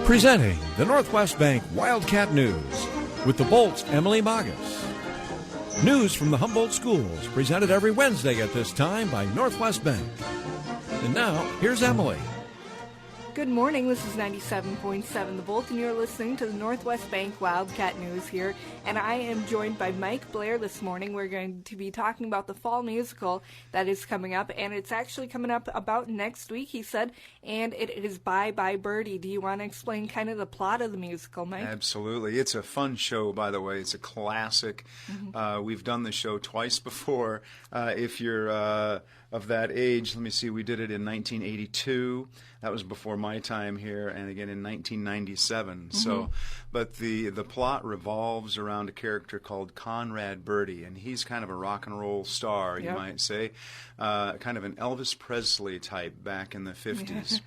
Presenting the Northwest Bank Wildcat News with the Bolt's Emily Magas. News from the Humboldt schools presented every Wednesday at this time by Northwest Bank. And now, here's Emily. Good morning, this is 97.7 The Bolt, and you're listening to the Northwest Bank Wildcat News here, and I am joined by Mike Blair this morning. We're going to be talking about the fall musical that is coming up, and it's actually coming up about next week, he said, and it is Bye Birdie. Do you want to explain kind of the plot of the musical, Mike? Absolutely. It's a fun show, by the way. It's a classic. We've done the show twice before. If you're of that age, let me see, we did it in 1982. That was before my time here, and again in 1997. So, but the plot revolves around a character called Conrad Birdie, and he's kind of a rock and roll star, you might say, kind of an Elvis Presley type back in the 50s.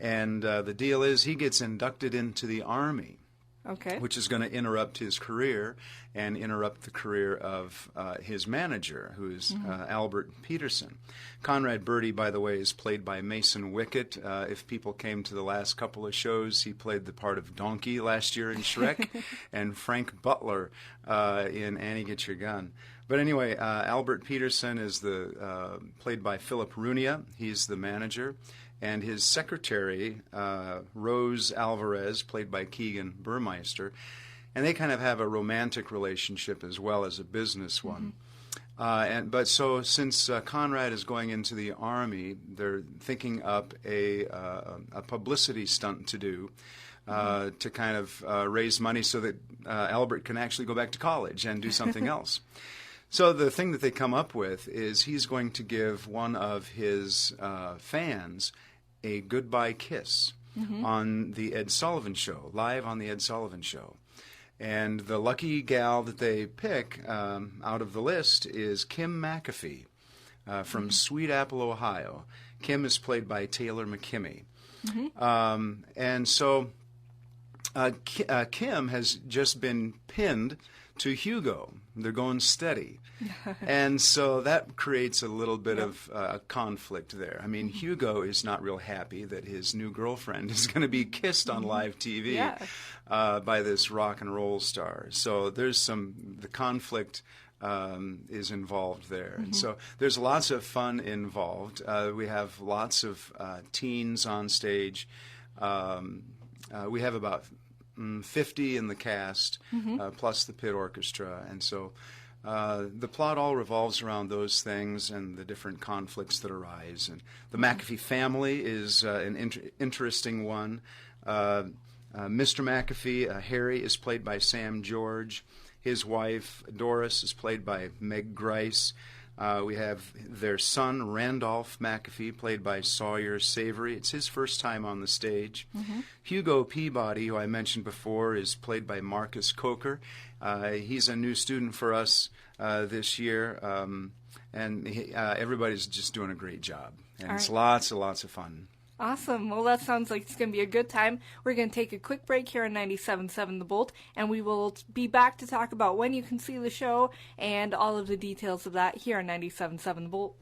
And the deal is he gets inducted into the Army. Okay. Which is going to interrupt his career and interrupt the career of his manager, who is Albert Peterson. Conrad Birdie, by the way, is played by Mason Wickett. If people came to the last couple of shows, he played the part of Donkey last year in Shrek, and Frank Butler in Annie Get Your Gun. But anyway, Albert Peterson is played by Philip Runia. He's the manager. And his secretary, Rose Alvarez, played by Keegan Burmeister, and they kind of have a romantic relationship as well as a business one. But since Conrad is going into the Army, they're thinking up a publicity stunt to do to kind of raise money so that Albert can actually go back to college and do something else. So the thing that they come up with is he's going to give one of his fans a goodbye kiss on the Ed Sullivan Show, live on the Ed Sullivan Show. And the lucky gal that they pick out of the list is Kim McAfee from Sweet Apple, Ohio. Kim is played by Taylor McKimmey. And so Kim has just been pinned to Hugo. They're going steady. And so that creates a little bit of conflict there. I mean, Hugo is not real happy that his new girlfriend is going to be kissed on live TV by this rock and roll star. So there's the conflict is involved there. And so there's lots of fun involved. We have lots of teens on stage. We have about 50 in the cast, plus the pit orchestra. And so the plot all revolves around those things and the different conflicts that arise. And the McAfee family is an interesting one. Mr. McAfee, Harry, is played by Sam George. His wife, Doris, is played by Meg Grice. We have their son, Randolph McAfee, played by Sawyer Savory. It's his first time on the stage. Hugo Peabody, who I mentioned before, is played by Marcus Coker. He's a new student for us this year, and everybody's just doing a great job. And it's lots and lots of fun. Awesome. Well, that sounds like it's going to be a good time. We're going to take a quick break here on 97.7 The Bolt, and we will be back to talk about when you can see the show and all of the details of that here on 97.7 The Bolt.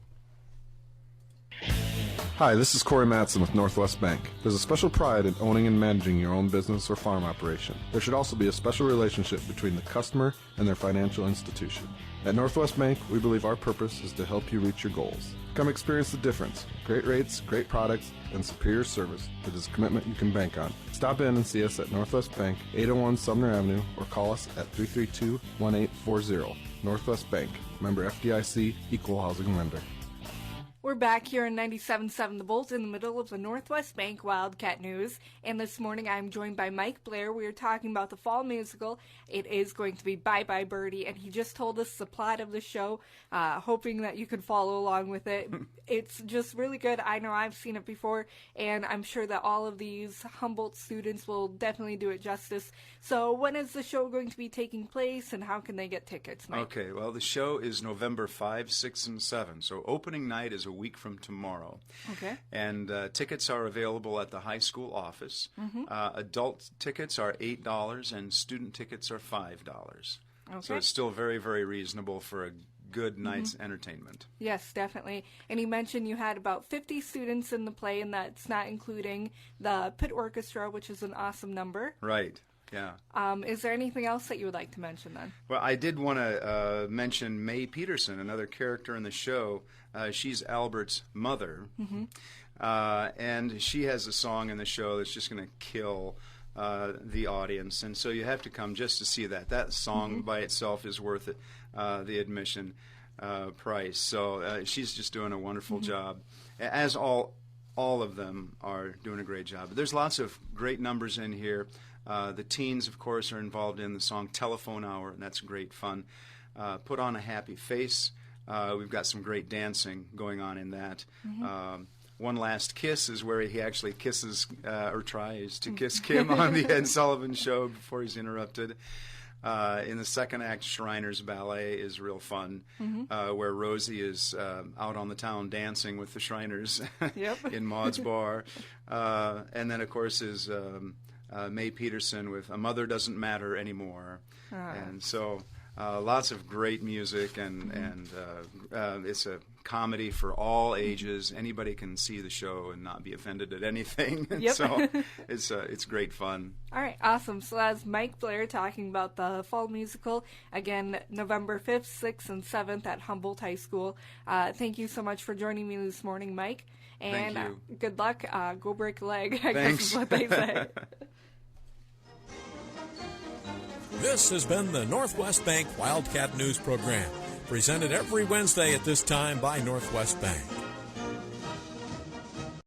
Hi, this is Corey Matson with Northwest Bank. There's a special pride in owning and managing your own business or farm operation. There should also be a special relationship between the customer and their financial institution. At Northwest Bank, we believe our purpose is to help you reach your goals. Come experience the difference. Great rates, great products, and superior service that is a commitment you can bank on. Stop in and see us at Northwest Bank, 801 Sumner Avenue, or call us at 332-1840. Northwest Bank, member FDIC, equal housing lender. We're back here in 97.7 The Bolt in the middle of the Northwest Bank Wildcat News, and this morning I'm joined by Mike Blair. We are talking about the fall musical. It is going to be Bye Birdie, and he just told us the plot of the show, hoping that you could follow along with it. It's just really good. I know I've seen it before, and I'm sure that all of these Humboldt students will definitely do it justice. So when is the show going to be taking place, and how can they get tickets, Mike? Okay, well, the show is November 5, 6, and 7, so opening night is a week from tomorrow. Okay. And tickets are available at the high school office. Adult tickets are $8 and student tickets are $5. Okay. So it's still very, very reasonable for a good night's entertainment. Yes, definitely. And you mentioned you had about 50 students in the play, and that's not including the pit orchestra, which is an awesome number. Right. Yeah. Is there anything else that you would like to mention then? Well, I did want to mention Mae Peterson, another character in the show. She's Albert's mother, and she has a song in the show that's just going to kill the audience, and so you have to come just to see that. That song by itself is worth it, the admission price. So she's just doing a wonderful job, as all of them are doing a great job. But there's lots of great numbers in here. The teens, of course, are involved in the song Telephone Hour, and that's great fun. Put on a Happy Face. We've got some great dancing going on in that. One Last Kiss is where he actually kisses or tries to kiss Kim on the Ed Sullivan Show before he's interrupted. In the second act, Shriner's Ballet is real fun, where Rosie is out on the town dancing with the Shriners in Maud's bar. And then, of course, is Mae Peterson with A Mother Doesn't Matter Anymore. And so lots of great music, and it's a comedy for all ages. Anybody can see the show and not be offended at anything. So it's great fun. All right, awesome. So that's Mike Blair talking about the fall musical. Again, November 5th, 6th, and 7th at Humboldt High School. Thank you so much for joining me this morning, Mike. And Thank you. Good luck. Go break a leg, I Thanks. guess is what they say. This has been the Northwest Bank Wildcat News Program, presented every Wednesday at this time by Northwest Bank.